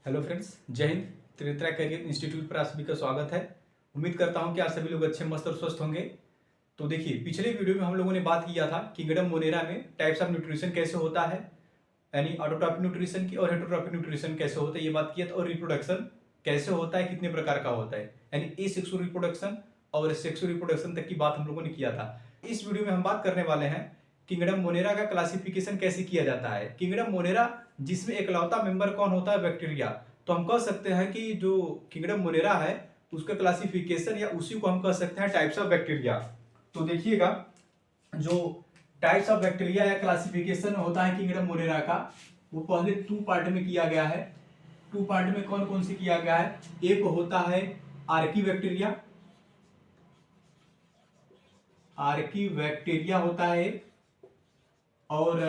Hello friends, जय Hind. Trinetra career institute पर आप सभी का स्वागत है। उम्मीद करता हूं कि आप सभी लोग अच्छे मस्त और स्वस्थ होंगे। तो देखिए, पिछले वीडियो में हम लोगों ने बात किया था किंगडम मोनेरा में टाइप्स ऑफ न्यूट्रिशन कैसे होता है, यानी ऑटोट्रॉपिक न्यूट्रिशन की और हेटरोट्रॉपिक न्यूट्रिशन कैसे होता है ये बात किया था, और रिप्रोडक्शन कैसे होता है, कितने प्रकार का होता है, यानी एसेक्सुअल रिप्रोडक्शन और सेक्सुअल रिप्रोडक्शन तक की बात हम लोगों ने किया था। इस वीडियो में हम बात करने वाले हैं किंगडम मोनेरा का क्लासिफिकेशन कैसे किया जाता है। किंगडम मोनेरा जिसमें एकलौता मेंबर कौन होता है? बैक्टीरिया। तो हम कह सकते हैं कि जो किंगडम मोनेरा है उसका क्लासिफिकेशन या उसी को हम कह सकते हैं टाइप्स ऑफ बैक्टीरिया। तो देखिएगा, जो टाइप्स ऑफ बैक्टीरिया या क्लासिफिकेशन होता है किंगडम मोनेरा का, वो पहले 2 पार्ट में किया गया है। 2 पार्ट में कौन कौन से किया गया है? एक होता है आर्की बैक्टीरिया, आर्की बैक्टीरिया होता है, और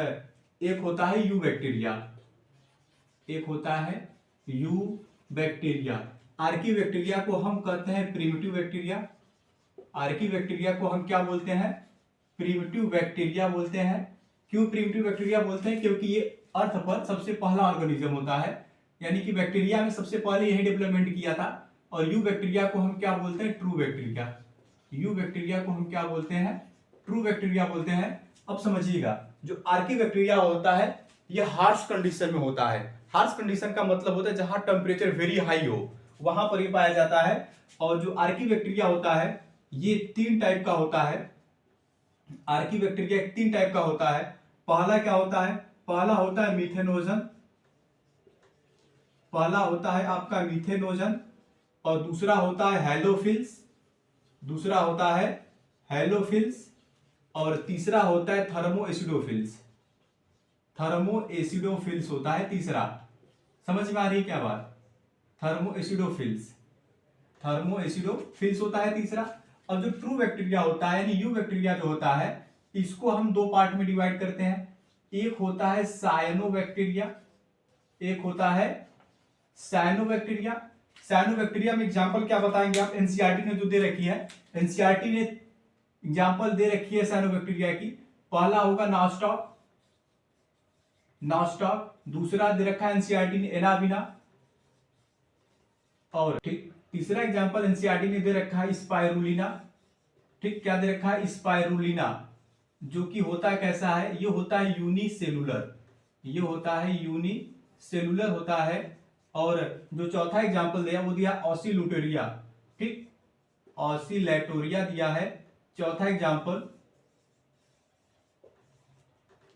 एक होता है यू बैक्टीरिया, एक होता है यू बैक्टीरिया। आर्की बैक्टीरिया को हम कहते हैं प्रिमिटिव बैक्टीरिया। आर्की बैक्टीरिया को हम क्या बोलते हैं? प्रिमिटिव बैक्टीरिया बोलते हैं। क्यों प्रिमिटिव बैक्टीरिया बोलते हैं? क्योंकि ये अर्थ पर सबसे पहला ऑर्गेनिज्म होता है, यानी कि बैक्टीरिया में सबसे पहले यही डेवलपमेंट किया था। और यू बैक्टीरिया को हम क्या बोलते हैं? True bacteria. यू बैक्टीरिया को हम क्या बोलते हैं? ट्रू बैक्टीरिया बोलते हैं। अब समझिएगा, जो आर्की बैक्टीरिया होता है यह हार्श कंडीशन में होता है। हार्श कंडीशन का मतलब होता है जहां टेम्परेचर वेरी हाई हो, वहां पर ये पाया जाता है। और जो आर्की बैक्टीरिया होता है ये 3 टाइप का होता है। आर्की बैक्टीरिया 3 टाइप का होता है। पहला क्या होता है? पहला होता है मीथेनोजन, पहला होता है आपका मीथेनोजन, और दूसरा होता है हेलोफिल्स, दूसरा होता है हेलोफिल्स, और तीसरा होता है थर्मोएसिडोफिल्स। थर्मोएसिडोफिल्स होता है तीसरा। समझ में आ रही है क्या बात? थर्मोएसिडोफिल्स, थर्मोएसिडोफिल्स होता है तीसरा। और जो ट्रू बैक्टीरिया होता है यानी यू बैक्टीरिया जो होता है, इसको हम 2 पार्ट में डिवाइड करते हैं। एक होता है साइनोबैक्टीरिया, एक होता है साइनोबैक्टीरिया। साइनोबैक्टीरिया में एग्जांपल क्या बताएंगे आप? एनसीईआरटी ने जो दे रखी है, एनसीईआरटी ने एग्जांपल दे रखी है साइनोबैक्टीरिया की। पहला होगा नॉस्टॉक, नॉस्टॉक। दूसरा दे रखा है एनसीईआरटी ने एनाबिना, और ठीक तीसरा एग्जांपल एनसीईआरटी ने दे रखा है स्पाइरुलिना। ठीक, क्या दे रखा है? स्पाइरुलिना, जो कि होता है कैसा है? ये होता है यूनिसेलुलर, ये होता है यूनिसेलुलर होता है। और जो चौथा एग्जांपल दिया वो दिया ऑसिलुटेरिया। ठीक, ऑसिलेटोरिया दिया है चौथा एग्जांपल।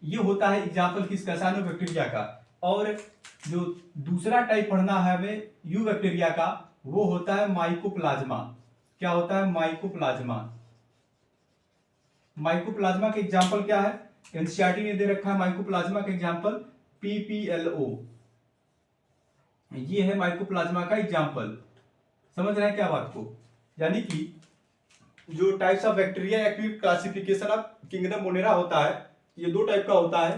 ये होता है एग्जांपल किसका? साइनोबैक्टीरिया का। और जो दूसरा टाइप पढ़ना है हमें यू बैक्टीरिया का, वो होता है माइकोप्लाज्मा। क्या होता है? माइकोप्लाज्मा। माइकोप्लाज्मा के एग्जांपल क्या है? एनसीईआरटी ने दे रखा है माइकोप्लाज्मा का एग्जांपल पीपीएलओ। ये है माइकोप्लाज्मा का एग्जांपल। समझ रहे हैं क्या बात को? यानी कि जो टाइप्स ऑफ बैक्टीरिया या क्लासिफिकेशन ऑफ किंगडम मोनेरा होता है, ये 2 टाइप का होता है।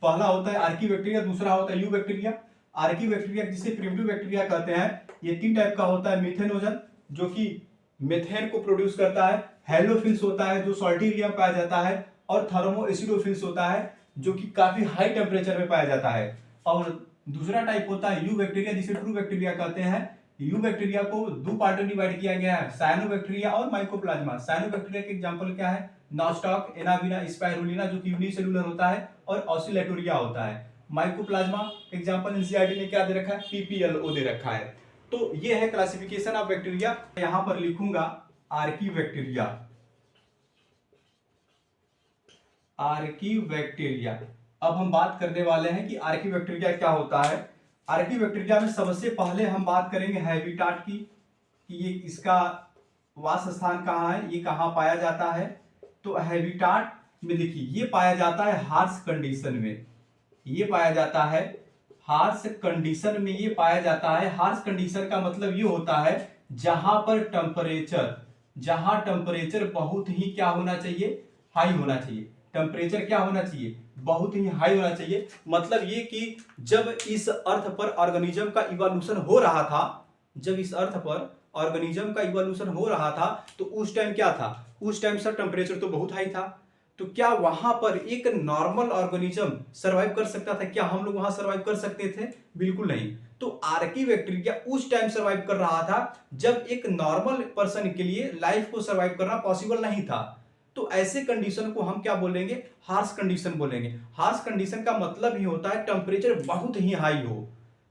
पहला होता है आर्की बैक्टीरिया, दूसरा होता है यू बैक्टीरिया। आर्की बैक्टीरिया जिसे प्रिमिटिव बैक्टीरिया कहते हैं, ये 3 टाइप का होता है। मीथेनोजन, जो कि मेथेन को प्रोड्यूस करता है। हेलोफिल्स होता है जो सॉल्टी एरिया में पाया जाता है। और थर्मोएसिडोफिल्स होता है जो कि काफी हाई टेम्परेचर में पाया जाता है। और दूसरा टाइप होता है यू बैक्टीरिया जिसे ट्रू बैक्टीरिया कहते हैं। यू बैक्टीरिया को 2 पार्ट में डिवाइड किया गया है, साइनोबैक्टीरिया और माइकोप्लाज्मा। साइनोबैक्टीरिया के एग्जांपल क्या है? नॉस्टॉक, एनाबिना, स्पाइरुलिना जो कि यूनिसेलुलर होता है, और ऑसिलेटोरिया होता है। माइकोप्लाज्मा एग्जांपल एनसीईआरटी ने क्या दे रखा है? पीपीएलओ दे रखा है। तो ये है क्लासिफिकेशन ऑफ बैक्टीरिया। यहां पर लिखूंगा आर्की बैक्टीरिया, आर्की बैक्टीरिया। अब हम बात करने वाले हैं कि आर्की बैक्टीरिया क्या होता है। आर्की बैक्टीरिया में सबसे पहले हम बात करेंगे हैबिटाट की, कि ये इसका वास स्थान कहाँ है, ये कहाँ पाया जाता है। तो हैबिटाट में देखिए, ये पाया जाता है हार्श कंडीशन में, ये पाया जाता है हार्श कंडीशन में, ये पाया जाता है। हार्श कंडीशन का मतलब ये होता है जहां पर टेम्परेचर, जहां टेम्परेचर बहुत ही क्या होना चाहिए? हाई होना चाहिए। टेम्परेचर क्या होना चाहिए? बहुत ही हाई होना चाहिए। मतलब ये कि जब इस अर्थ पर ऑर्गेनिज्म का इवोल्यूशन हो रहा था, जब इस अर्थ पर ऑर्गेनिज्म का इवोल्यूशन हो रहा था, तो उस टाइम क्या था? उस टाइम सर टेम्परेचर तो बहुत हाई था। तो क्या वहां पर एक नॉर्मल ऑर्गेनिज्म सरवाइव कर सकता था? क्या हम लोग वहां सरवाइव कर सकते थे? बिल्कुल नहीं। तो आर्की बैक्टीरिया उस टाइम सरवाइव कर रहा था जब एक नॉर्मल पर्सन के लिए लाइफ को सरवाइव करना पॉसिबल नहीं था। तो ऐसे कंडीशन को हम क्या बोलेंगे? हार्श कंडीशन बोलेंगे। हार्श कंडीशन का मतलब ही होता है टेम्परेचर बहुत ही हाई हो।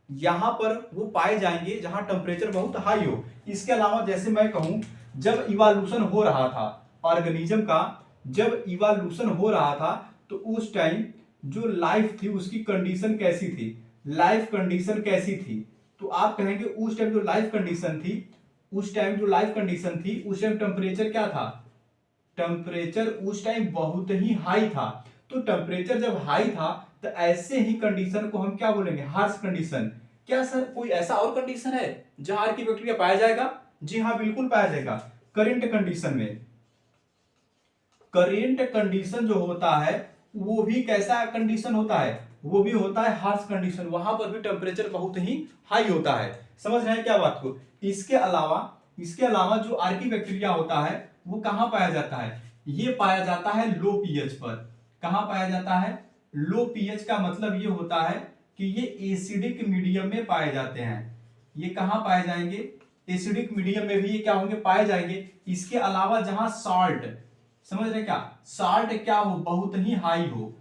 यहां पर वो पाए जाएंगे जहां टेम्परेचर बहुत हाई हो। इसके अलावा जैसे मैं कहूं, जब इवोल्यूशन हो रहा था ऑर्गेनिज्म का, जब इवोल्यूशन हो रहा था तो उस टाइम जो लाइफ थी उसकी कंडीशन कैसी थी? लाइफ कंडीशन कैसी थी? तो आप कहेंगे उस टाइम जो लाइफ कंडीशन थी, उस टाइम जो लाइफ कंडीशन थी उस टाइम टेम्परेचर क्या था? टेम्परेचर उस टाइम बहुत ही हाई था। तो टेम्परेचर जब हाई था तो ऐसे ही कंडीशन को हम क्या बोलेंगे? Harsh condition. क्या सर कोई ऐसा और कंडीशन है जहां आर्की बैक्टीरिया पाया जाएगा? जी हाँ, बिल्कुल पाया जाएगा। करेंट कंडीशन में, करेंट कंडीशन जो होता है वो भी कैसा कंडीशन होता है? वो भी होता है हार्श कंडीशन। वहां पर भी टेम्परेचर बहुत ही हाई होता है। समझ रहे हैं क्या बात को? इसके अलावा जो आर्की बैक्टीरिया होता है वो कहां पाया जाता है? ये पाया जाता है लो पीएच पर। कहां पाया जाता है? लो पीएच का मतलब ये होता है कि ये एसिडिक मीडियम में पाए जाते हैं। ये कहां पाए जाएंगे? एसिडिक मीडियम में भी ये क्या होंगे? पाए जाएंगे। इसके अलावा जहां सॉल्ट, समझ रहे क्या? साल्ट क्या हो? बहुत ही हाई हो।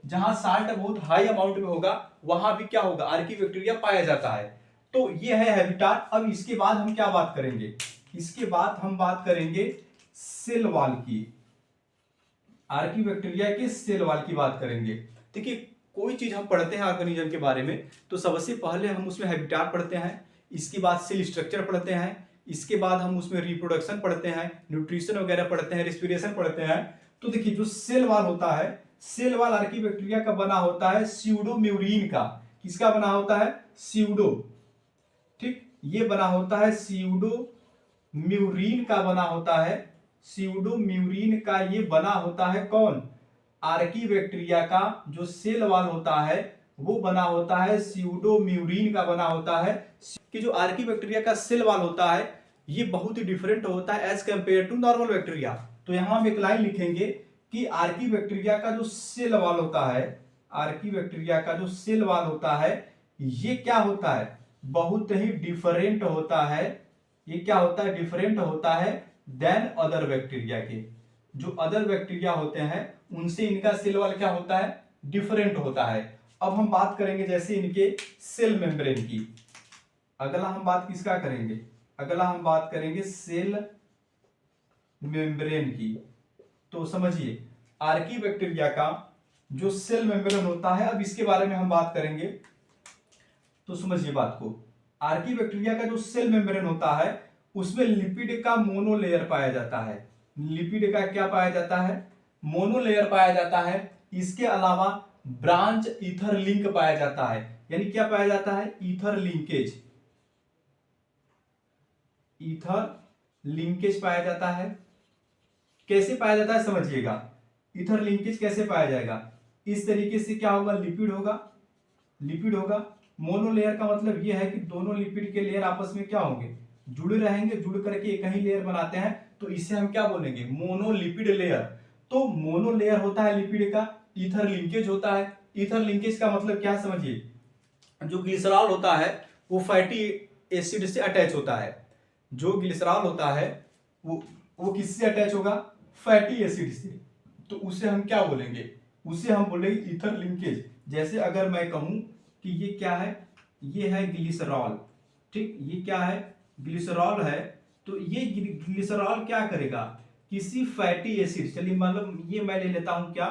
जहां साल्ट बहुत हाई अमाउंट में होगा वहां भी क्या होगा? आर्की बैक्टीरिया पाया जाता है। तो ये है हैबिटाट। अब इसके बाद हम क्या बात करेंगे? इसके बाद हम बात करेंगे सेल वॉल की। आर्की बैक्टीरिया के सेल वॉल की बात करेंगे। देखिए, कोई चीज हम पढ़ते हैं ऑर्गेनिज्म के बारे में तो सबसे पहले हम उसमें हैबिटाट पढ़ते हैं, इसके बाद सेल स्ट्रक्चर पढ़ते हैं, इसके बाद हम उसमें रिप्रोडक्शन पढ़ते हैं, न्यूट्रिशन वगैरह पढ़ते हैं, रेस्पिरेशन पढ़ते हैं। तो देखिए, जो सेल वॉल होता है, सेल वॉल आर्की बैक्टीरिया का बना होता है स्यूडोम्यूरिन का। किसका बना होता है? स्यूडो, ठीक, ये बना होता है स्यूडो म्यूरिन का बना होता है। स्यूडोम्यूरिन का ये बना होता है कौन? आर्की बैक्टीरिया का जो सेल वॉल होता है वो बना होता है स्यूडोम्यूरिन का बना होता है। कि जो आर्की बैक्टीरिया का सेल वॉल होता है ये बहुत ही डिफरेंट होता है as compared to normal bacteria. तो यहां हम एक लाइन लिखेंगे कि आर्की बैक्टीरिया का जो सेल वॉल होता है, आर्की बैक्टीरिया का जो सेल वॉल होता है ये क्या होता है? बहुत ही डिफरेंट होता है। ये क्या होता है? डिफरेंट होता है देन अदर बैक्टीरिया के। जो अदर बैक्टीरिया होते हैं उनसे इनका सेल वॉल क्या होता है? डिफरेंट होता है। अब हम बात करेंगे जैसे इनके सेल मेम्ब्रेन की। अगला हम बात किसका करेंगे? अगला हम बात करेंगे सेल मेम्ब्रेन की। तो समझिए, आर्की बैक्टीरिया का जो सेल मेम्ब्रेन होता है, अब इसके बारे में हम बात करेंगे। तो समझिए बात को, आर्की बैक्टीरिया का जो सेल मेम्ब्रेन होता है उसमें लिपिड का मोनोलेयर पाया जाता है। लिपिड का क्या पाया जाता है? मोनोलेयर पाया जाता है। इसके अलावा ब्रांच ईथर लिंक पाया जाता है। यानी क्या पाया जाता है? Ether linkage. ईथर लिंकेज पाया जाता है। कैसे पाया जाता है समझिएगा। ईथर लिंकेज कैसे पाया जाएगा? इस तरीके से क्या होगा? लिपिड होगा, लिपिड होगा। मोनोलेयर का मतलब यह है कि दोनों लिपिड के लेयर आपस में क्या होंगे? जुड़े रहेंगे, जुड़ करके एक ही लेयर बनाते हैं। तो इसे हम क्या बोलेंगे? मोनोलिपिड लेयर। तो मोनोलेयर होता है लिपिड का, ईथर लिंकेज होता है। ईथर लिंकेज का मतलब क्या समझिए, जो ग्लिसरॉल होता है वो फैटी एसिड से अटैच होता है। जो ग्लिसरॉल होता है वो किससे अटैच होगा? फैटी एसिड से। तो उसे हम क्या बोलेंगे? उसे हम बोलेंगे ईथर लिंकेज। जैसे अगर मैं कहूं कि ये क्या है? ये है ग्लिसरॉल, ठीक, ये क्या है? ग्लिसरॉल है। तो ये ग्लिसरॉल क्या करेगा? किसी फैटी एसिड, चलिए मतलब ये मैं ले लेता हूं क्या,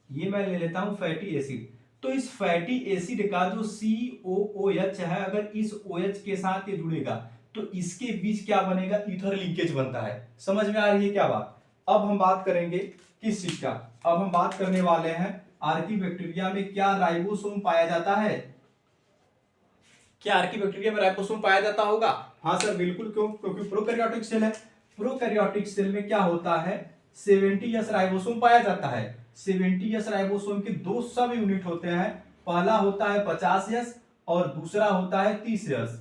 ये मैं ले लेता हूं फैटी एसिड। तो इस फैटी एसिड का जो COOH है, अगर इस OH के साथ ये जुड़ेगा तो इसके बीच क्या बनेगा? ईथर लिंकेज बनता है। समझ में आ रही है क्या बात? अब हम बात करेंगे किस चीज का? अब हम बात करने वाले हैं आर्की बैक्टीरिया में क्या राइबोसोम पाया जाता है? क्या आर्की बैक्टीरिया में राइबोसोम पाया जाता होगा? हाँ सर बिल्कुल। क्यों? क्योंकि प्रोकैरियोटिक सेल है। प्रोकैरियोटिक सेल में क्या होता है? 70S राइबोसोम पाया जाता है। 70S राइबोसोम के दो सब यूनिट होते हैं। पहला होता है 50S और दूसरा होता है 30S।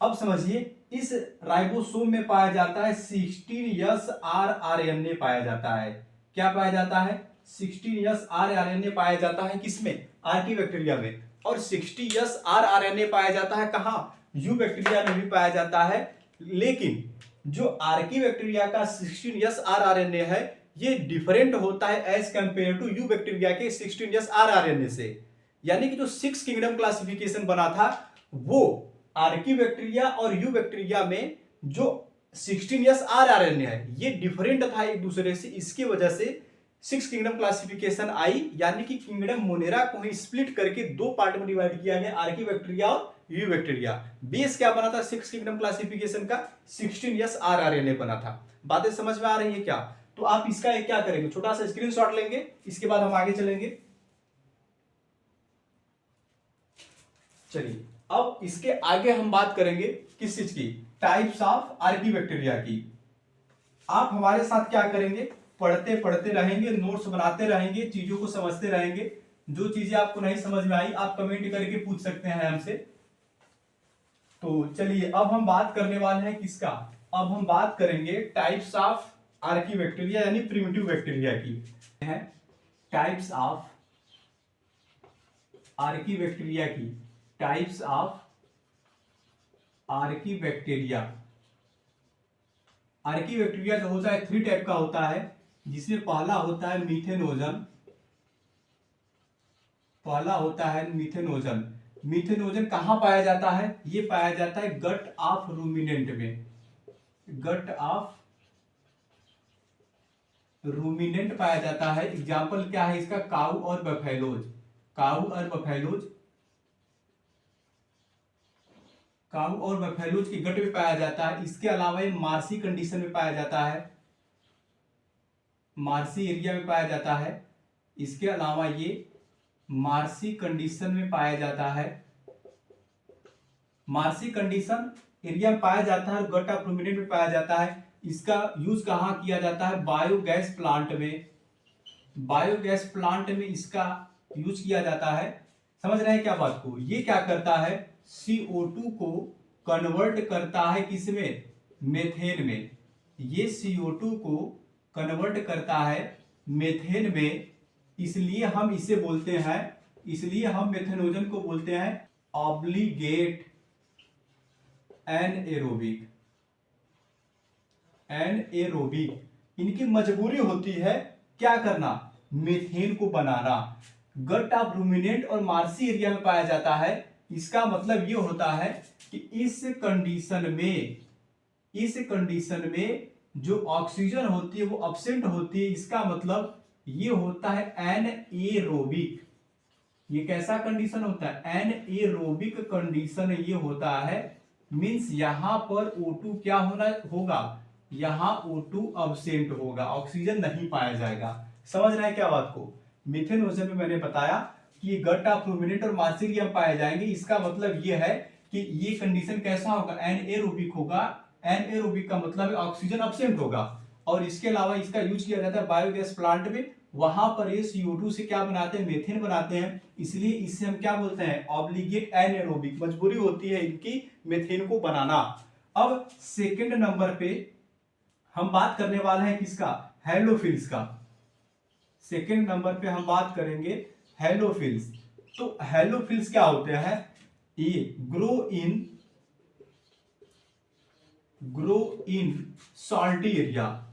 अब समझिए, इस राइबोसोम में पाया जाता है 16S rRNA पाया जाता है। क्या पाया जाता है? 16s rRNA पाया जाता है किसमें, आर्की बैक्टीरिया में, और 60s rRNA पाया जाता है कहाँ, यू बैक्टीरिया में भी पाया जाता है। लेकिन जो आर्की बैक्टीरिया का 16s rRNA है ये डिफरेंट होता है as compared to eubacteria के 16s rRNA से। यानी कि जो 6 किंगडम क्लासिफिकेशन बना था वो आर्की बैक्टीरिया और यू बैक्टीरिया में जो 16s rRNA है ये डिफरेंट था एक दूसरे से, इसकी वजह से 6 किंगडम क्लासिफिकेशन आई। यानी कि किंगडम मोनेरा को ही स्प्लिट करके 2 पार्ट में डिवाइड किया गया, आर्की बैक्टीरिया और यू बैक्टीरिया। बेस क्या बना था 6 किंगडम क्लासिफिकेशन का, 16s rRNA बना था। बातें समझ में आ रही है क्या? तो आप इसका क्या करेंगे, छोटा सा स्क्रीनशॉट लेंगे, इसके बाद हम आगे चलेंगे। चलिए अब इसके आगे हम बात करेंगे किस चीज की, टाइप्स ऑफ आर्की बैक्टीरिया की। आप हमारे साथ क्या करेंगे, पढ़ते पढ़ते रहेंगे, नोट्स बनाते रहेंगे, चीजों को समझते रहेंगे। जो चीजें आपको नहीं समझ में आई आप कमेंट करके पूछ सकते हैं हमसे। तो चलिए अब हम बात करने वाले हैं किसका, अब हम बात करेंगे टाइप्स ऑफ आर्की बैक्टीरिया यानी प्रिमिटिव बैक्टीरिया की। है टाइप्स ऑफ आर्की बैक्टीरिया की, types of Archie bacteria. Archie bacteria जो होता है 3 टाइप का होता है, जिसमें पहला होता है मीथेनोजन, पहला होता है मीथेनोजन। मीथेनोजन कहां पाया जाता है, ये पाया जाता है गट ऑफ रूमिनेंट में, गट ऑफ रूमिनेंट पाया जाता है। एग्जाम्पल क्या है इसका, काऊ और बफेलोज, काऊ और बफेलोज, काऊ और बफेलोज के गट में पाया जाता है। इसके अलावा ये मार्सी कंडीशन में पाया जाता है, मार्सी एरिया में पाया जाता है। इसके अलावा ये मार्सी कंडीशन में पाया जाता है, मार्सी कंडीशन एरिया में पाया जाता है, गट ऑफ रूमिनेंट में पाया जाता है। इसका यूज कहाँ किया जाता है, बायोगैस प्लांट में, बायोगैस प्लांट में इसका यूज किया जाता है। समझ रहे हैं क्या बात को, ये क्या करता है CO2 को कन्वर्ट करता है किसमें, मेथेन में। ये CO2 को कन्वर्ट करता है मेथेन में, इसलिए हम इसे बोलते हैं, इसलिए हम मेथेनोजन को बोलते हैं ऑब्लिगेट एनएरोबिक, एनएरोबिक। इनकी मजबूरी होती है क्या करना, मेथेन को बनाना। गट ऑफ रूमिनेंट और मार्सी एरिया में पाया जाता है। इसका मतलब ये होता है कि इस कंडीशन में जो ऑक्सीजन होती है वो अब्सेंट होती है। इसका मतलब ये होता है एनएरोबिक। ये कैसा कंडीशन होता है, एनएरोबिक कंडीशन ये होता है। मींस यहां पर O2 क्या होना होगा, यहां O2 अब्सेंट होगा, ऑक्सीजन नहीं पाया जाएगा। समझ रहे हैं क्या बात को। मिथेनोजन में मैंने बताया कि ये गट ऑफ रूमिनेंट और मार्सी एरिया में पाए जाएंगे। इसका मतलब ये है कि ये कंडीशन कैसा होगा, एनएरोबिक होगा। एनएरोबिक का मतलब है ऑक्सीजन अब्सेंट होगा। और इसके अलावा इसका यूज किया जाता है बायोगैस प्लांट में, वहां पर ये CO2 से क्या बनाते हैं, मेथेन बनाते हैं। इसलिए इससे हम क्या बोलते हैं, ऑब्लिगेट एनएरोबिक। मजबूरी होती है इनकी मेथेन को बनाना। अब सेकंड नंबर पे हम बात करने वाले हैं किसका, हेलोफिल्स का। सेकंड नंबर पे हम बात करेंगे हेलोफिल्स। तो हेलोफिल्स क्या होते हैं, ये ग्रो इन सॉल्टी एरिया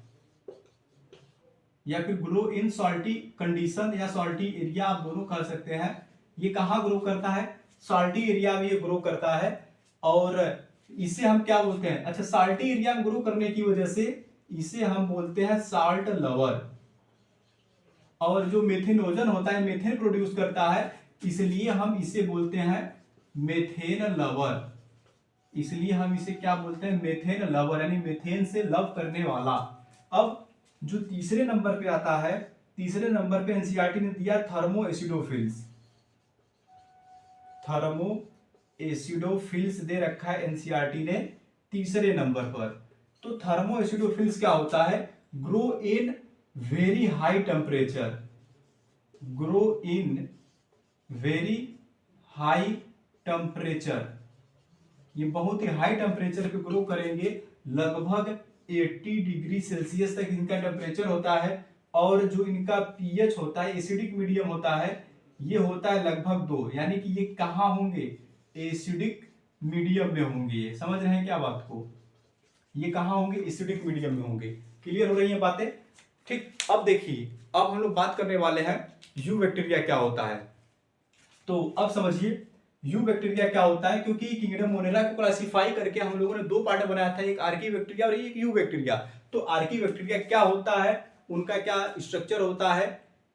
या फिर ग्रो इन सॉल्टी कंडीशन या सॉल्टी एरिया, आप दोनों कर सकते हैं। ये कहां ग्रो करता है, सॉल्टी एरिया में ये ग्रो करता है। और इसे हम क्या बोलते हैं, अच्छा सॉल्टी एरिया में ग्रो करने की वजह से इसे हम बोलते हैं साल्ट लवर। और जो मेथेनोजन होता है मेथेन प्रोड्यूस करता है, इसलिए हम इसे बोलते हैं मेथेन लवर। इसलिए हम इसे क्या बोलते हैं, मेथेन लवर, यानी मेथेन से लव करने वाला। अब जो तीसरे नंबर पे आता है, तीसरे नंबर पे एनसीईआरटी ने दिया थर्मो एसिडोफिल्स। थर्मो एसिडोफिल्स दे रखा है एनसीईआरटी ने तीसरे नंबर पर। तो थर्मो एसिडोफिल्स क्या होता है, grow in very high temperature, grow in very high temperature. ये बहुत ही हाई टेम्परेचर पे ग्रो करेंगे, लगभग 80 डिग्री सेल्सियस तक इनका टेम्परेचर होता है। और जो इनका पीएच होता है, एसिडिक मीडियम होता है, ये होता है लगभग 2, यानी कि ये कहाँ होंगे, एसिडिक मीडियम में होंगे। ये समझ रहे हैं क्या बात को, ये कहाँ होंगे, एसिडिक मीडियम में होंगे। क्लियर हो रही है बातें? ठीक, अब देखिए, अब हम लोग बात करने वाले हैं यू बैक्टीरिया क्या होता है। तो अब समझिए यू बैक्टीरिया क्या होता है, क्योंकि किंगडम मोनेरा को क्लासिफाई करके हम लोगों ने दो पार्ट बनाया था, एक आर्की बैक्टीरिया और एक यू बैक्टीरिया। तो आर्की बैक्टीरिया क्या होता है, उनका क्या स्ट्रक्चर होता है,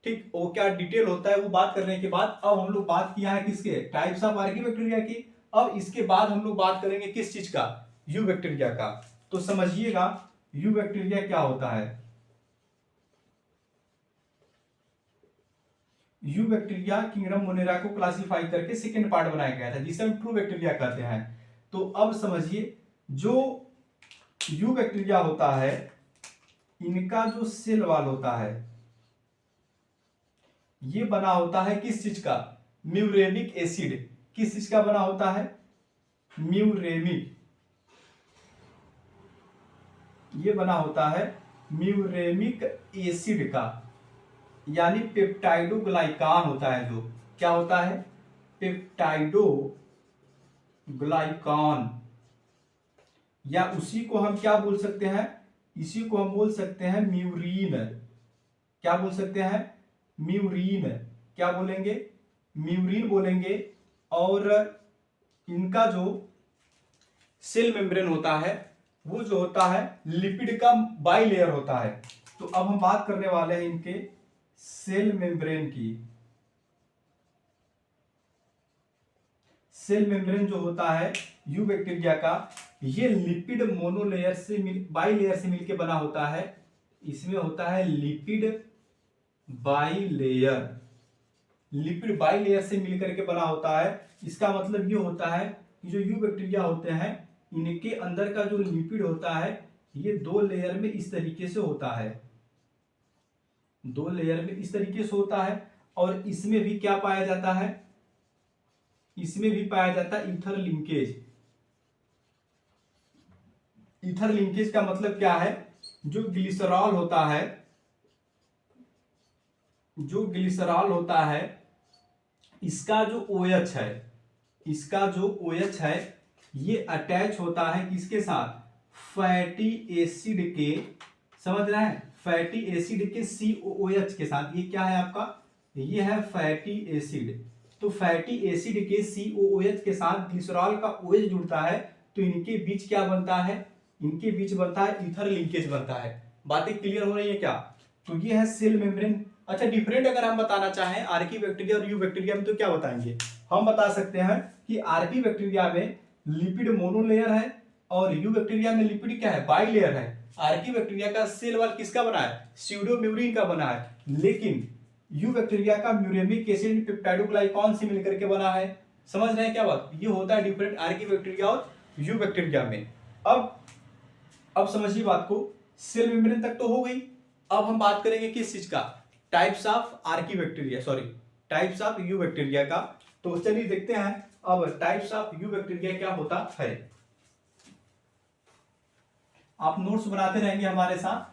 ठीक, वो क्या डिटेल होता है, वो बात करने के बाद अब हम लोग बात किया है किसके, टाइप्स ऑफ आर्की बैक्टीरिया की। अब इसके बाद हम लोग बात करेंगे किस चीज का, यू बैक्टीरिया का। तो समझिएगा यू बैक्टीरिया क्या होता है। यू बैक्टीरिया किंगडम मोनेरा को क्लासिफाई करके सेकेंड पार्ट बनाया गया था, जिसे हम ट्रू बैक्टीरिया कहते हैं। तो अब समझिए, जो यू बैक्टीरिया होता है, इनका जो सेल वॉल होता है, ये बना होता है किस चीज का, म्यूरेमिक एसिड। किस चीज का बना होता है, म्यूरेमिक, ये बना होता है म्यूरेमिक एसिड का, यानी पेप्टाइडोग्लाइकान होता है। जो क्या होता है, पेप्टाइडोग्लाइकान, या उसी को हम क्या बोल सकते हैं, इसी को हम बोल सकते हैं म्यूरीन। क्या बोल सकते हैं, म्यूरीन। क्या बोलेंगे, म्यूरीन बोलेंगे। और इनका जो सेल मेम्ब्रेन होता है, वो जो होता है लिपिड का बाइलेयर होता है। तो अब हम बात करने वाले हैं इनके सेल मेम्ब्रेन की। सेल मेम्ब्रेन जो होता है यू बैक्टीरिया का, ये लिपिड मोनोलेयर से बाइलेयर से मिलकर बना होता है। इसमें होता है लिपिड बाइलेयर, लिपिड बाइलेयर से मिलकर के बना होता है। इसका मतलब ये होता है कि जो यू बैक्टीरिया होते हैं, इनके अंदर का जो लिपिड होता है, ये दो लेयर में इस तरीके से होता है, दो लेयर में इस तरीके से होता है। और इसमें भी क्या पाया जाता है, इसमें भी पाया जाता है ईथर लिंकेज। ईथर लिंकेज का मतलब क्या है, जो ग्लिसरॉल होता है, जो ग्लिसरॉल होता है, इसका जो OH है, इसका जो OH है, ये अटैच होता है किसके साथ, फैटी एसिड के, समझ रहे हैं, फैटी एसिड के COOH के साथ। ये क्या है आपका, ये है फैटी एसिड। तो फैटी एसिड के COOH के साथ ग्लिसरॉल का OH जुड़ता है, तो इनके बीच क्या बनता है, इनके बीच बनता है ईथर लिंकेज बनता है। बातें क्लियर हो रही है क्या? तो ये है सेल मेम्ब्रेन। अच्छा, डिफरेंट अगर हम बताना चाहें आर्की बैक्टीरिया और यू बैक्टीरिया में, तो क्या बताएंगे, हम बता सकते हैं कि आर्की बैक्टीरिया में लिपिड मोनोलेयर है और यू बैक्टीरिया में लिपिड क्या है, बाइलेयर है। आर्की बैक्टीरिया का सेल वॉल किसका बना है, स्यूडोम्यूरिन का बना है, लेकिन यू बैक्टीरिया का म्यूरेमिक एसिड पेप्टाइडोग्लाइकान से मिलकर के बना है। समझ रहे हैं क्या बात, ये होता है डिफरेंट आर्की बैक्टीरिया और यू बैक्टीरिया में। अब समझिए बात को, सेल मेम्ब्रेन तक तो हो गई। अब हम बात करेंगे किस चीज का, types of Archie bacteria, sorry types of you bacteria का। तो चलिए देखते हैं अब टाइप्स ऑफ यू बैक्टीरिया क्या होता है। आप नोट्स बनाते रहेंगे हमारे साथ।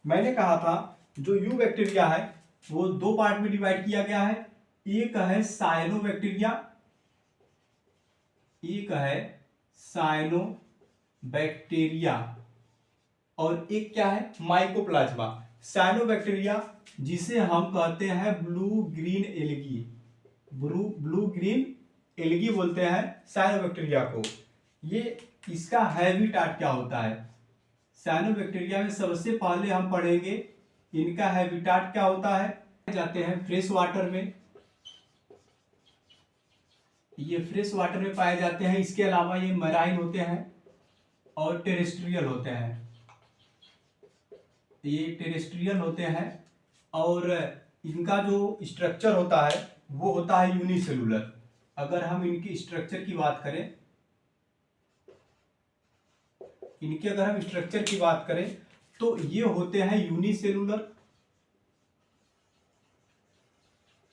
मैंने कहा था जो यू बैक्टीरिया है वो दो पार्ट में डिवाइड किया गया है। एक है साइनोबैक्टीरिया, एक है साइनोबैक्टीरिया, और एक क्या है, माइकोप्लाज्मा। साइनोबैक्टीरिया जिसे हम कहते हैं blue green algae, blue green algae बोलते हैं साइनोबैक्टीरिया को। ये इसका हैबिटाट क्या होता है, साइनोबैक्टीरिया में सबसे पहले हम पढ़ेंगे इनका हैबिटाट क्या होता है। जाते हैं फ्रेश वाटर में, ये फ्रेश वाटर में पाए जाते हैं। इसके अलावा ये मराइन होते हैं और टेरेस्ट्रियल होते हैं, ये टेरेस्ट्रियल होते हैं। और इनका जो स्ट्रक्चर होता है वो होता है यूनिसेलुलर। अगर हम इनकी स्ट्रक्चर की बात करें, इनके अगर हम स्ट्रक्चर की बात करें तो ये होते हैं यूनिसेलुलर,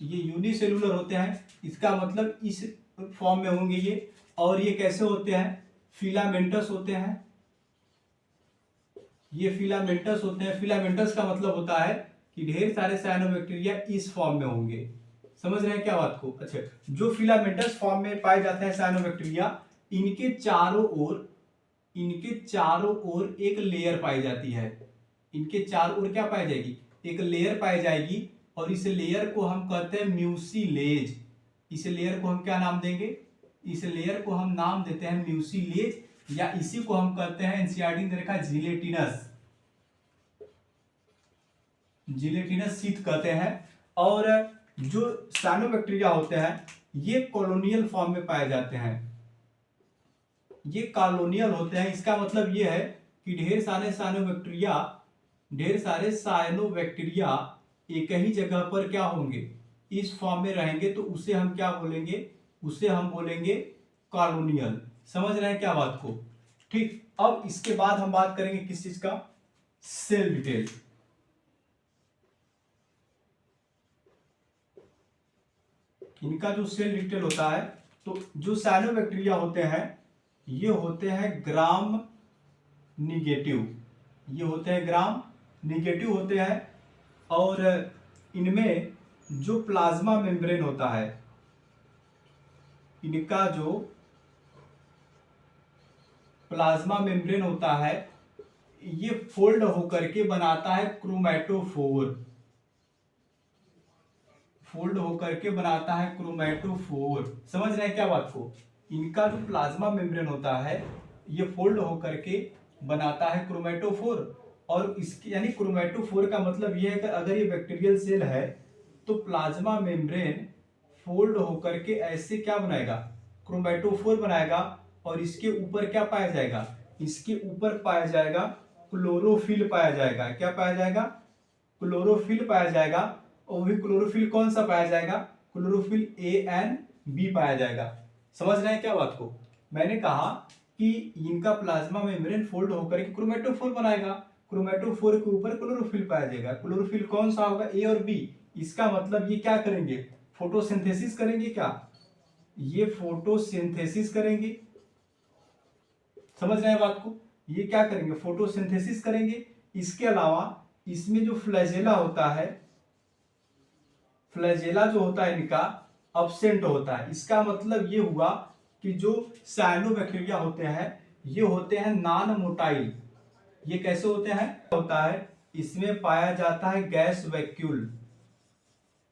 ये यूनिसेलुलर होते हैं, इसका मतलब इस फॉर्म में होंगे ये। और ये कैसे होते हैं, फिलामेंटस होते हैं, ये फिलामेंटस होते हैं। फिलामेंटस का मतलब होता है कि ढेर सारे साइनोबैक्टीरिया इस फॉर्म में होंगे। समझ रहे हैं क्या बात को? अच्छा, जो फिलामेंटस फॉर्म में पाए जाते हैं साइनोबैक्टीरिया, इनके चारों ओर एक लेयर पाई जाती है। इनके चारों ओर क्या पाई जाएगी, एक लेयर पाई जाएगी। और इस लेयर को हम कहते हैं म्यूसिलेज। इस लेयर को हम क्या नाम देंगे, इस लेयर को हम नाम देते हैं म्यूसिलेज, या इसी को हम कहते हैं एनसीईआरटी ने देखा जिलेटिनस, जिलेटिनस शीट कहते हैं। और जो साइनोबैक्टीरिया होते हैं ये कॉलोनियल फॉर्म में पाए जाते हैं, ये कॉलोनियल होते हैं। इसका मतलब ये है कि ढेर सारे साइनोबैक्टीरिया एक ही जगह पर क्या होंगे, इस फॉर्म में रहेंगे, तो उसे हम क्या बोलेंगे, उसे हम बोलेंगे कॉलोनियल। समझ रहे हैं क्या बात को? ठीक, अब इसके बाद हम बात करेंगे किस चीज का, सेल डिटेल। इनका जो सेल डिटेल होता है, तो जो साइनोबैक्टीरिया होते हैं ये होते हैं ग्राम निगेटिव, ये होते हैं ग्राम निगेटिव होते हैं। और इनमें जो प्लाज्मा मेम्ब्रेन होता है, इनका जो प्लाज्मा मेम्ब्रेन होता है ये फोल्ड होकर के बनाता है क्रोमैटोफोर, फोल्ड होकर के बनाता है क्रोमैटोफोर। समझ रहे हैं क्या बात को? इनका जो प्लाज्मा मेम्ब्रेन होता है ये फोल्ड होकर के बनाता है क्रोमैटोफोर। और इसकी यानी क्रोमैटोफोर का मतलब ये है कि अगर ये बैक्टीरियल सेल है तो प्लाज्मा मेम्ब्रेन फोल्ड होकर के ऐसे क्या बनाएगा, क्रोमैटोफोर बनाएगा। और इसके ऊपर क्या पाया जाएगा, इसके ऊपर पाया जाएगा क्लोरोफिल पाया जाएगा। क्या पाया जाएगा, क्लोरोफिल पाया जाएगा। और भी क्लोरोफिल कौन सा पाया जाएगा, क्लोरोफिल ANB पाया जाएगा। समझ रहे हैं क्या बात को? मैंने कहा कि इनका प्लाज्मा मेम्ब्रेन फोल्ड होकर के क्रोमैटोफोर बनाएगा, क्रोमैटोफोर के ऊपर क्लोरोफिल पाया जाएगा। क्लोरोफिल कौन सा होगा, A और B। इसका मतलब ये क्या करेंगे, फोटोसिंथेसिस करेंगे। क्या ये फोटोसिंथेसिस करेंगे? समझ रहे हैं बात को? ये क्या करेंगे, फोटोसिंथेसिस करेंगे। इसके अलावा इसमें जो फ्लैजेला होता है, फ्लैजेला जो होता है इनका अब्सेंट होता है। इसका मतलब ये हुआ कि जो साइनोबैक्टीरिया होते हैं ये होते हैं नॉन मोटाइल। ये कैसे होते हैं, होता है इसमें पाया जाता है गैस वैक्यूल।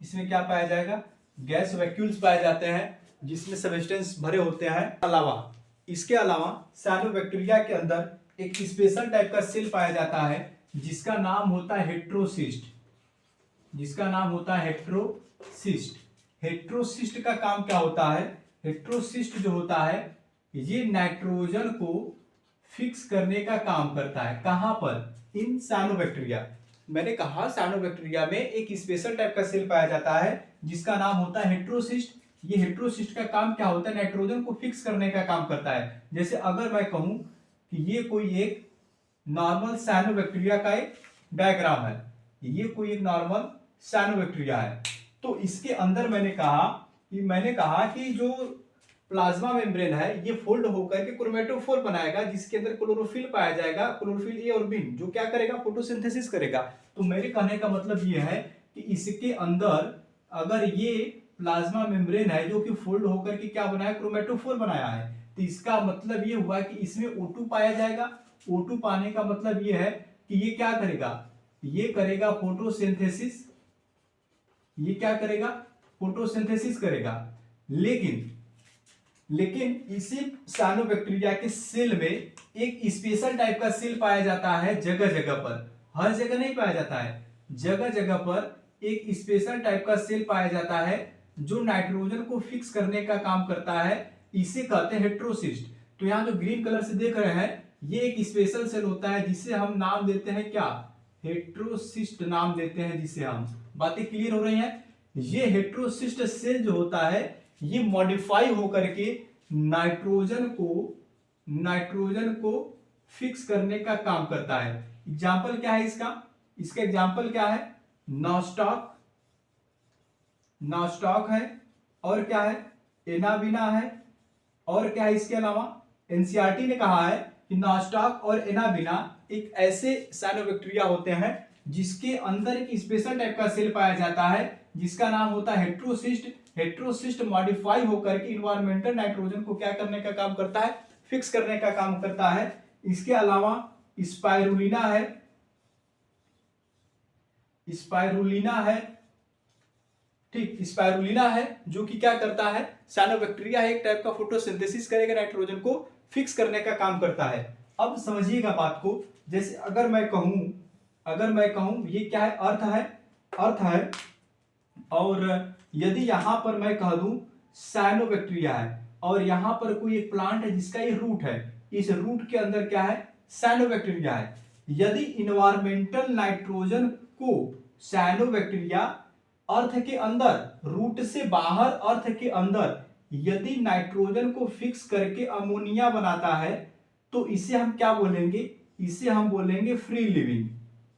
इसमें क्या पाया जाएगा, गैस वैक्यूल्स पाए जाते हैं जिसमें सब्सटेंस भरे होते हैं। इसके अलावा साइनोबैक्टीरिया के अंदर एक स्पेशल टाइप का सेल पाया जाता है जिसका नाम होता है हेट्रोसिस्ट, जिसका नाम होता है हेट्रोसिस्ट। हेट्रोसिस्ट का काम क्या होता है, हेट्रोसिस्ट जो होता है ये नाइट्रोजन को फिक्स करने का काम करता है। कहां पर, इन साइनोबैक्टीरिया। मैंने कहा साइनोबैक्टीरिया में एक स्पेशल टाइप का सेल पाया जाता है जिसका नाम होता है हेट्रोसिस्ट। ये हेट्रोसिस्ट का काम क्या होता है, नाइट्रोजन को फिक्स करने का काम करता है। जैसे अगर मैं कहूं कि ये कोई एक नॉर्मल साइनोबैक्टीरिया का एक डायग्राम है, ये कोई एक नॉर्मल साइनोबैक्टीरिया है, तो इसके अंदर मैंने कहा कि जो प्लाज्मा मेम्ब्रेन है ये फोल्ड होकर के क्रोमैटोफोर बनाएगा जिसके अंदर क्लोरोफिल पाया जाएगा, क्लोरोफिल A और B, जो क्या करेगा, फोटोसिंथेसिस करेगा। तो मेरे कहने का मतलब ये है कि इसके अंदर अगर ये प्लाज्मा मेम्ब्रेन है जो कि फोल्ड होकर के क्या बनाया, क्रोमैटोफोर बनाया है, तो इसका मतलब ये हुआ कि इसमें O2 पाया जाएगा। O2 पाने का मतलब ये है कि ये क्या करेगा, ये करेगा फोटोसिंथेसिस, ये क्या करेगा, फोटोसिंथेसिस करेगा। लेकिन इसी साइनोबैक्टीरिया के सेल में एक स्पेशल टाइप का सेल पाया जाता है जगह जगह पर, हर जगह नहीं पाया जाता है, जगह जगह पर एक स्पेशल टाइप का सेल पाया जाता है जो नाइट्रोजन को फिक्स करने का काम करता है। इसे कहते हैं हेट्रोसिस्ट। तो यहाँ जो ग्रीन कलर से देख रहे हैं ये एक स्पेशल सेल होता है जिसे हम नाम देते हैं क्या, हेट्रोसिस्ट नाम देते हैं जिसे हम। बातें क्लियर हो रही हैं? ये हेट्रोसिस्ट सेल जो होता है ये मॉडिफाई होकर के नाइट्रोजन को फिक्स करने का काम करता है। एग्जाम्पल क्या है इसका, इसका एग्जाम्पल क्या है, नॉस्टॉक, नॉस्टॉक है, और क्या है, एनाबिना है, और क्या है इसके अलावा एनसीईआरटी ने कहा है कि नॉस्टॉक और एनाबिना एक ऐसे साइनोबैक्टीरिया होते हैं जिसके अंदर एक स्पेशल टाइप का सेल पाया जाता है जिसका नाम होता है हेट्रोसिस्ट। हेट्रोसिस्ट मॉडिफाई होकर के इन्वायरमेंटल नाइट्रोजन को क्या करने का काम करता है, फिक्स करने का काम करता है। इसके अलावा स्पाइरुलिना है, स्पाइरुलिना है, ठीक, स्पाइरुलिना है जो कि क्या करता है, साइनोबैक्टीरिया है, एक टाइप का फोटोसिंथेसिस करेगा, नाइट्रोजन को फिक्स करने का काम करता है। अब समझिएगा बात को, जैसे अगर मैं कहूं ये क्या है, अर्थ है, और यदि यहां पर मैं कह दूं साइनोबैक्टीरिया है, और यहां पर कोई एक प्लांट है जिसका ये रूट है, इस रूट के अंदर क्या है, साइनोबैक्टीरिया है। यदि इन्वायरमेंटल नाइट्रोजन को साइनोबैक्टीरिया अर्थ के अंदर, रूट से बाहर अर्थ के अंदर यदि नाइट्रोजन को फिक्स करके अमोनिया बनाता है तो इसे हम क्या बोलेंगे, इसे हम बोलेंगे फ्री लिविंग।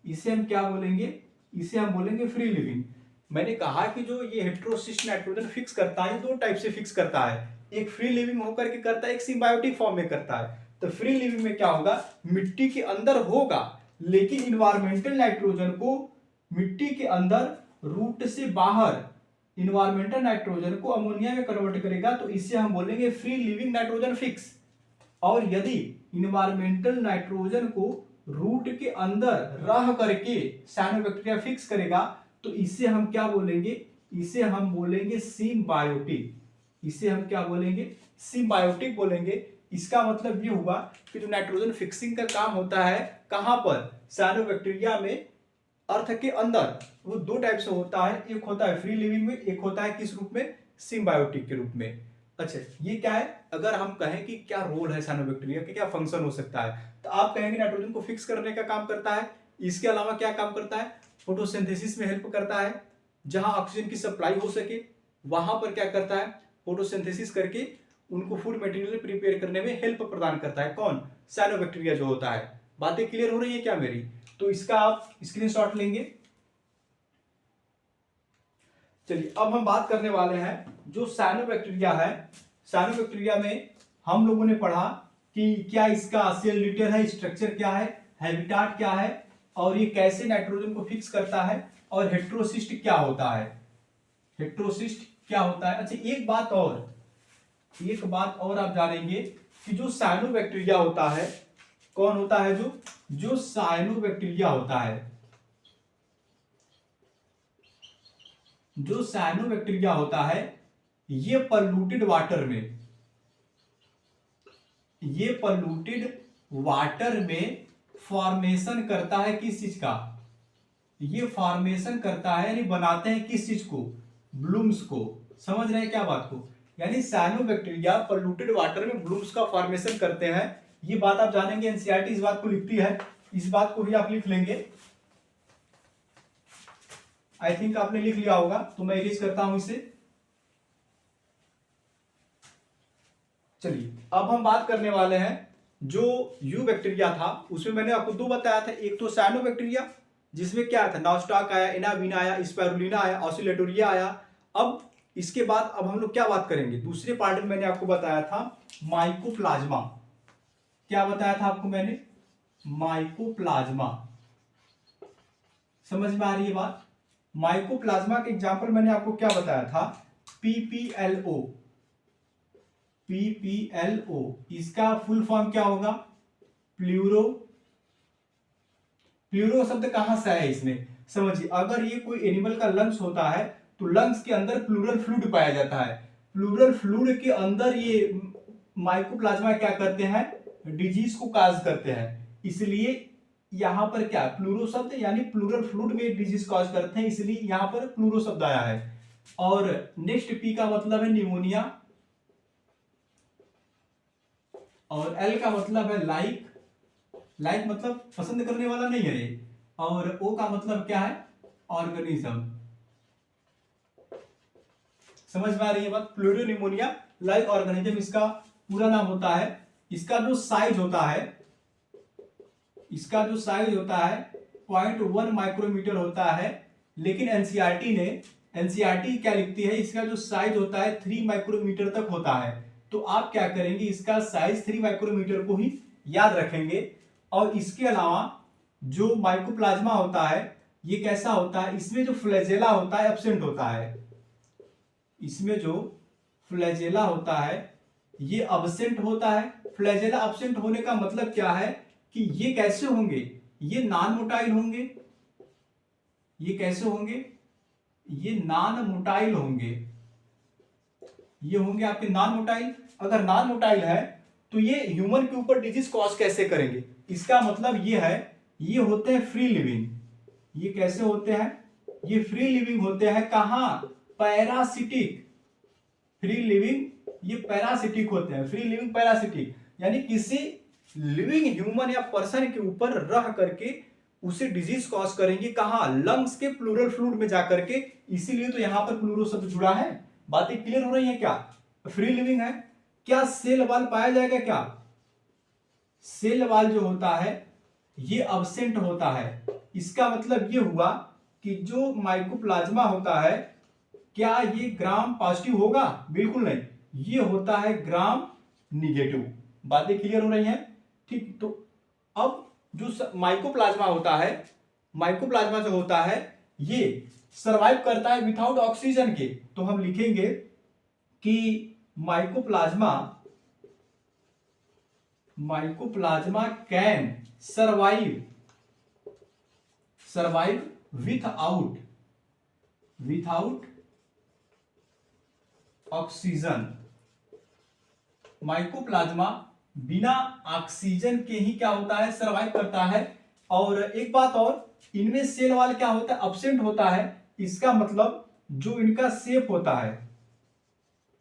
इसे हम क्या बोलेंगे, इसे हम बोलेंगे फ्री लिविंग। मैंने कहा कि जो ये हेट्रोसिस्ट नाइट्रोजन फिक्स करता है, दो टाइप से फिक्स करता है, एक फ्री लिविंग होकर के करता है, एक सिम्बायोटिक फॉर्म में करता है। तो फ्री लिविंग में क्या होगा, मिट्टी के अंदर होगा, लेकिन इन्वायरमेंटल नाइट्रोजन को मिट्टी के अंदर रूट से बाहर इन्वायरमेंटल नाइट्रोजन को अमोनिया में कन्वर्ट करेगा, तो इसे हम बोलेंगे फ्री लिविंग नाइट्रोजन फिक्स। और यदि इन्वायरमेंटल नाइट्रोजन को रूट के अंदर रह करके साइनोबैक्टीरिया फिक्स करेगा तो इसे हम क्या बोलेंगे, इसे हम बोलेंगे सिम्बायोटिक। इसे हम क्या बोलेंगे, सिम्बायोटिक बोलेंगे। इसका मतलब ये हुआ कि जो नाइट्रोजन फिक्सिंग का काम होता है कहां पर, साइनोबैक्टीरिया में, अर्थ के अंदर, वो दो टाइप से होता है, एक होता है फ्री लिविंग में, एक होता है किस रूप में, सिम्बायोटिक के रूप में। अच्छा, ये क्या है, अगर हम कहें कि क्या रोल है साइनोबैक्टीरिया का, क्या फंक्शन हो सकता है, तो आप कहेंगे नाइट्रोजन को फिक्स करने का काम करता है। इसके अलावा क्या काम करता है, फोटोसिंथेसिस में हेल्प करता है, जहां ऑक्सीजन की सप्लाई हो सके वहां पर क्या करता है, फोटोसिंथेसिस करके उनको फूड मटेरियल प्रिपेयर करने में हेल्प प्रदान करता है। कौन, साइनोबैक्टीरिया जो होता है। बातें क्लियर हो रही है क्या मेरी, तो इसका आप स्क्रीनशॉट लेंगे। चलिए अब हम बात करने वाले हैं जो साइनोबैक्टीरिया है। साइनोबैक्टीरिया में हम लोगों ने पढ़ा कि क्या इसका सेल लिटर है, स्ट्रक्चर क्या है, हैबिटाट क्या है, और ये कैसे नाइट्रोजन को फिक्स करता है, और हेट्रोसिस्ट क्या होता है, हेट्रोसिस्ट क्या होता है। अच्छा, एक बात और आप जानेंगे कि जो साइनोबैक्टीरिया होता है, कौन होता है, जो साइनोबैक्टीरिया होता है, जो साइनोबैक्टीरिया होता है, ये पॉल्यूटेड वाटर में फॉर्मेशन करता है, किस चीज का, ये फॉर्मेशन करता है, यानी बनाते हैं किस चीज को, ब्लूम्स को। समझ रहे हैं क्या बात को, यानी साइनोबैक्टीरिया पॉल्यूटेड वाटर में ब्लूम्स का फॉर्मेशन करते हैं। ये बात आप जानेंगे, एनसीईआरटी इस बात को लिखती है, इस बात को भी आप लिख लेंगे। आई थिंक आपने लिख लिया होगा, तो मैं इरेज करता हूं इसे। चलिए अब हम बात करने वाले हैं जो यू बैक्टीरिया था, उसमें मैंने आपको दो बताया था, एक तो साइनोबैक्टीरिया जिसमें क्या था, नॉस्टॉक आया, एनाबिना आया, स्पाइरुलिना आया, ऑसिलेटोरिया आया। अब इसके बाद अब हम लोग क्या बात करेंगे, दूसरे पार्ट में मैंने आपको बताया था माइकोप्लाज्मा। क्या बताया था आपको मैंने, माइकोप्लाज्मा। समझ में आ रही है बात, माइकोप्लाज्मा के एग्जांपल मैंने आपको क्या बताया था, पीपीएलओ। पीपीएलओ इसका फुल फॉर्म क्या होगा, प्लूरो शब्द कहां से आया इसमें, समझिए, अगर ये कोई एनिमल का लंग्स होता है तो लंग्स के अंदर प्लूरल फ्लूइड पाया जाता है, प्लूरल फ्लूइड के अंदर ये माइकोप्लाज्मा क्या करते हैं, डिजीज को काज करते हैं, इसलिए यहां पर क्या, प्लूरो शब्द यानी प्लूरल फ्लूइड में डिजीज कॉज करते हैं, इसलिए यहां पर प्लूरो शब्द आया है। और नेक्स्ट पी का मतलब है निमोनिया, और एल का मतलब है लाइक मतलब पसंद करने वाला नहीं है ये, और ओ का मतलब क्या है, ऑर्गेनिज्म। समझ में आ रही है बात, प्लूरोनिमोनिया लाइक ऑर्गेनिज्म इसका पूरा नाम होता है। इसका जो साइज होता है, इसका जो साइज होता है 0.1 माइक्रोमीटर होता है, लेकिन एनसीईआरटी ने एनसीईआरटी क्या लिखती है, इसका जो साइज होता है 3 माइक्रोमीटर तक होता है। तो आप क्या करेंगे, इसका साइज 3 माइक्रोमीटर को ही याद रखेंगे। और इसके अलावा जो माइकोप्लाज्मा होता है ये कैसा होता है, इसमें जो फ्लैजेला होता है एब्सेंट होता है। इसमें जो फ्लैजेला होता है ये एब्सेंट होता है। फ्लैजेला एब्सेंट होने का मतलब क्या है कि ये कैसे होंगे, ये नॉन मोटाइल होंगे। ये कैसे होंगे, ये नॉन मोटाइल होंगे। ये होंगे आपके नॉन मोटाइल। अगर नॉन मोटाइल है तो ये ह्यूमन के ऊपर डिजीज कॉज कैसे करेंगे, इसका मतलब ये है ये होते हैं फ्री लिविंग। ये कैसे होते हैं, ये फ्री लिविंग होते हैं। कहां, पैरासिटिक। फ्री लिविंग ये पैरासिटिक होते हैं, फ्री लिविंग पैरासिटिक, यानी किसी लिविंग ह्यूमन या पर्सन के ऊपर रह करके उसे डिजीज कॉज करेंगे। कहां, लंग्स के प्लूरल फ्लूइड में जाकर के। इसीलिए तो यहां पर प्लूरो शब्द जुड़ा है। बातें क्लियर हो रही है क्या, फ्री लिविंग है। क्या सेल वाल पाया जाएगा, क्या सेल वाल जो होता है ये अब्सेंट होता है। इसका मतलब ये हुआ कि जो माइकोप्लाज्मा होता है क्या ये ग्राम पॉजिटिव होगा, बिल्कुल नहीं, ये होता है ग्राम निगेटिव। बातें क्लियर हो रही हैं, ठीक। तो अब जो माइकोप्लाज्मा होता है, माइकोप्लाज्मा जो होता है ये सरवाइव करता है विदाउट ऑक्सीजन के। तो हम लिखेंगे कि mycoplasma can survive without oxygen. Mycoplasma बिना ऑक्सीजन के ही क्या होता है, सरवाइव करता है। और एक बात और, इनमें सेल वाल क्या होता है, एब्सेंट होता है। इसका मतलब जो इनका शेप होता है,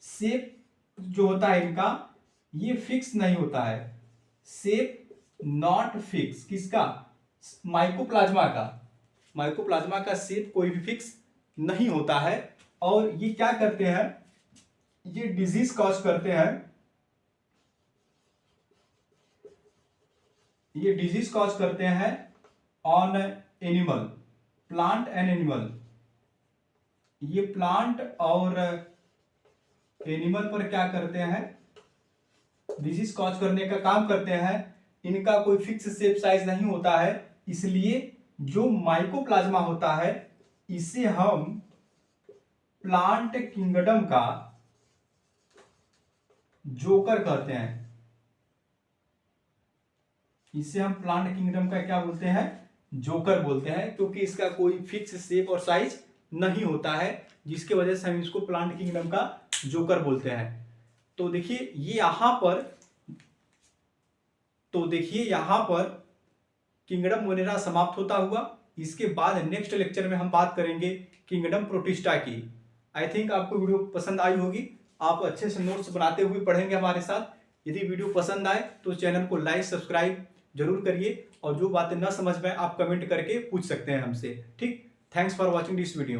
शेप जो होता है इनका ये फिक्स नहीं होता है। शेप नॉट फिक्स, किसका, माइकोप्लाज्मा का। माइकोप्लाज्मा का शेप कोई भी फिक्स नहीं होता है। और ये क्या करते हैं, ये डिजीज कॉज करते हैं। ये डिजीज कॉज करते हैं on animal, plant and animal. ये प्लांट और एनिमल पर क्या करते हैं, डिजीज कॉज करने का काम करते हैं। इनका कोई फिक्स शेप साइज नहीं होता है। इसलिए जो माइकोप्लाज्मा होता है इसे हम प्लांट किंगडम का जोकर कहते हैं। इसे हम प्लांट किंगडम का क्या बोलते हैं, जोकर बोलते हैं, क्योंकि इसका कोई फिक्स शेप और साइज नहीं होता है, जिसकी वजह से हम इसको प्लांट किंगडम का जोकर बोलते हैं। तो देखिए ये यहां पर किंगडम मोनेरा समाप्त होता हुआ। इसके बाद नेक्स्ट लेक्चर में हम बात करेंगे किंगडम प्रोटिस्टा की। आई थिंक आपको वीडियो पसंद आई होगी। आप अच्छे से नोट्स बनाते हुए पढ़ेंगे हमारे साथ। यदि वीडियो पसंद आए तो चैनल को लाइक सब्सक्राइब जरूर करिए। और जो बातें न समझ में आप कमेंट करके पूछ सकते हैं हमसे, ठीक। Thanks for watching this video.